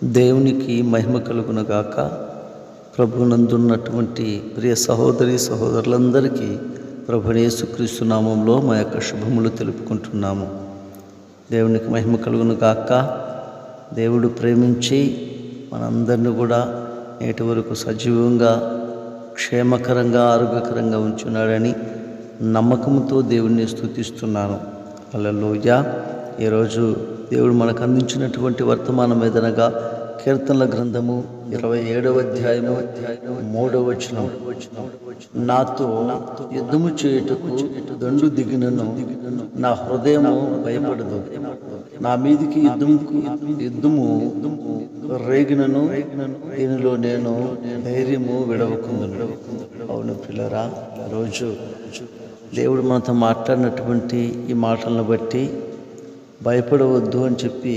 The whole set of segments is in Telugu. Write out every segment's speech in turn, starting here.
దేవునికి మహిమ కలుగునగాక. ప్రభునందున్నటువంటి ప్రియ సహోదరి సహోదరులందరికీ ప్రభువైన యేసుక్రీస్తు నామంలో మా యొక్క శుభములు తెలుపుకుంటున్నాము. దేవునికి మహిమ కలుగునగాక. దేవుడు ప్రేమించి మనందరినీ కూడా నేటి వరకు సజీవంగా, క్షేమకరంగా, ఆరోగ్యకరంగా ఉంచున్నాడని నమ్మకంతో దేవుణ్ణి స్తుతిస్తున్నాను. హల్లెలూయా. ఈరోజు దేవుడు మనకు అందించినటువంటి వర్తమానం ఏదనగా కీర్తనల గ్రంథము 27వ అధ్యాయము 3వ వచనం. నాతో యుద్ధము చేయుటకు దండు దిగినను నా హృదయము భయపడదు. నా మీదికి యుద్ధము రేగినను దీనిలో నేను ధైర్యము విడవకుందును. అవును పిల్లరా, రోజు దేవుడు మనతో మాట్లాడినటువంటి ఈ మాటలను బట్టి భయపడవద్దు అని చెప్పి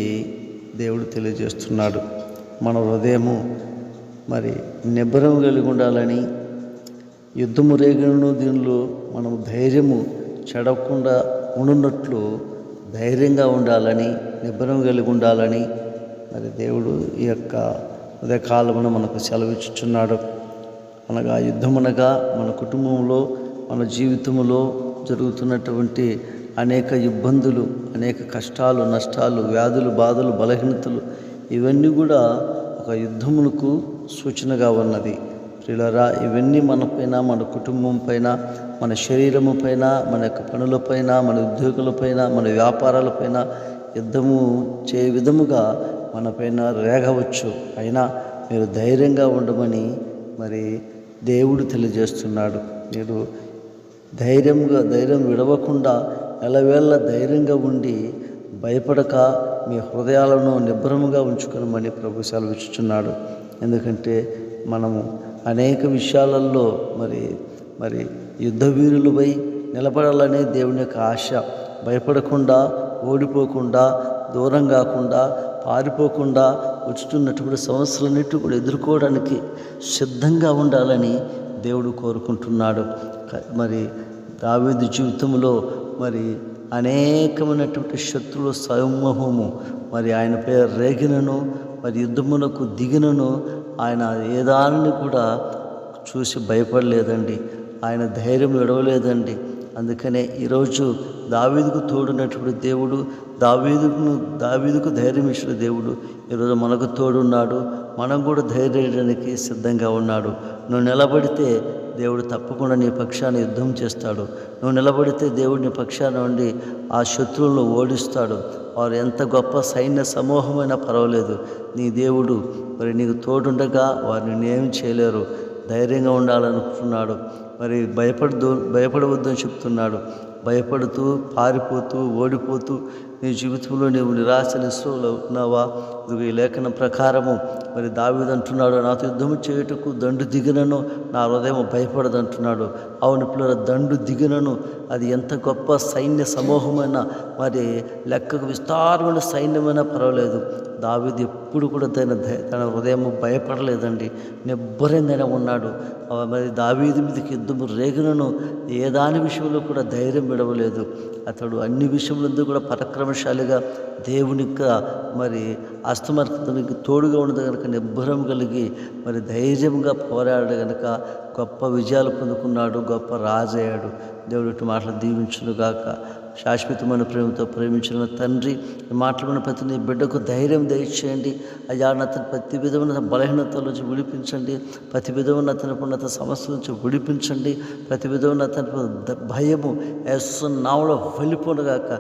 దేవుడు తెలియజేస్తున్నాడు. మన హృదయము నిబ్బరం కలిగి ఉండాలని, యుద్ధము రేగను దీనిలో మనము ధైర్యము చెడకుండా ఉండున్నట్లు ధైర్యంగా ఉండాలని, నిబ్బరం కలిగి ఉండాలని దేవుడు ఈ యొక్క ఉదయకాలమున మనకు సెలవిచ్చుచున్నాడు. అనగా యుద్ధమనగా మన కుటుంబంలో, మన జీవితంలో జరుగుతున్నటువంటి అనేక ఇబ్బందులు, అనేక కష్టాలు, నష్టాలు, వ్యాధులు, బాధలు, బలహీనతలు, ఇవన్నీ కూడా ఒక యుద్ధమునకు సూచనగా ఉన్నది. ప్రియులారా, ఇవన్నీ మన పైన, మన కుటుంబం పైన, మన శరీరము పైన, మన యొక్క పనులపైన, మన ఉద్యోగులపైన, మన వ్యాపారాలపైన యుద్ధము చే విధముగా మన పైన రేగవచ్చు. అయినా మీరు ధైర్యంగా ఉండమని దేవుడు తెలియజేస్తున్నాడు. మీరు ధైర్యం విడవకుండా ఎల్లవేళ ధైర్యంగా ఉండి భయపడక మీ హృదయాలను నిబ్బరముగా ఉంచుకోనమని ప్రభు సెలవిచ్చుచున్నాడు. ఎందుకంటే మనము అనేక విషయాలలో యుద్ధ వీరులపై నిలబడాలనే దేవుని యొక్క ఆశ. భయపడకుండా, ఓడిపోకుండా, దూరం కాకుండా, పారిపోకుండా వచ్చుతున్నటువంటి సమస్యలన్నిటి కూడా ఎదుర్కోవడానికి సిద్ధంగా ఉండాలని దేవుడు కోరుకుంటున్నాడు. దావీదు జీవితంలో అనేకమైనటువంటి శత్రువుల సమూహము ఆయనపై రేగినను, యుద్ధమునకు దిగినను ఆయన ఏ దానిని కూడా చూసి భయపడలేదండి. ఆయన ధైర్యం విడవలేదండి. అందుకనే ఈరోజు దావీదుకు తోడున్నటువంటి దేవుడు, దావీదుకు ధైర్యం ఇచ్చిన దేవుడు ఈరోజు మనకు తోడున్నాడు. మనం కూడా ధైర్యానికి సిద్ధంగా ఉన్నాడు. నువ్వు నిలబడితే దేవుడు తప్పకుండా నీ పక్షాన యుద్ధం చేస్తాడు. నువ్వు నిలబడితే దేవుడు నీ పక్షాన ఉండి ఆ శత్రువులను ఓడిస్తాడు. వారు ఎంత గొప్ప సైన్య సమూహమైనా పర్వాలేదు, నీ దేవుడు నీకు తోడుండగా వారిని ఏమి చేయలేరు. ధైర్యంగా ఉండాలనుకుంటున్నాడు. భయపడవద్దు అని చెప్తున్నాడు. భయపడుతూ, పారిపోతూ, ఓడిపోతూ నీ జీవితంలో నీవు నిరాశ నిస్పృహలో ఉన్నావా? ఈ లేఖనం ప్రకారము దావీదు అంటున్నాడు, నాతో యుద్ధము చేయుటకు దండు దిగినను నా హృదయం భయపడదు అంటున్నాడు. అవును పిల్లల, దండు దిగినను అది ఎంత గొప్ప సైన్య సమూహమైన లెక్కకు విస్తారమైన సైన్యమైనా పర్వాలేదు, దావీదు ఎప్పుడు కూడా తన హృదయం భయపడలేదండి. నిబ్బరంగానే ఉన్నాడు. దావీదు మీదకి యుద్ధము రేగినను ఏ దాని విషయంలో కూడా ధైర్యం విడవలేదు. అతడు అన్ని విషయములందు కూడా పరాక్రమశాలిగా, దేవునికి అస్తమర్థతనికి తోడుగా ఉన్నది కనుక నిబ్బరం కలిగి ధైర్యంగా పోరాడు కనుక గొప్ప విజయాలు పొందుకున్నాడు, గొప్ప రాజయ్యాడు. దేవుడి మాటలు దీవించునుగాక. శాశ్వతమైన ప్రేమతో ప్రేమించిన తండ్రి, ఈ మాటలు ప్రతి నీ బిడ్డకు ధైర్యం దయచేయండి అయ్యా. అతను ప్రతి విధమైన బలహీనతల నుంచి విడిపించండి, ప్రతి విధమైన అతని సమస్యల నుంచి విడిపించండి, ప్రతి విధమైన అతని భయము నామలో వెళ్ళిపోనుగాక.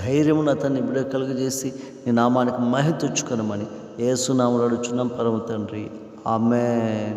ధైర్యమును అతన్ని బిడ్డ కలుగజేసి నీ నామానికి మహిమ తెచ్చుకొనమని యేసు నామములో అడుగుచున్నాం పరమ తండ్రి. ఆమేన్.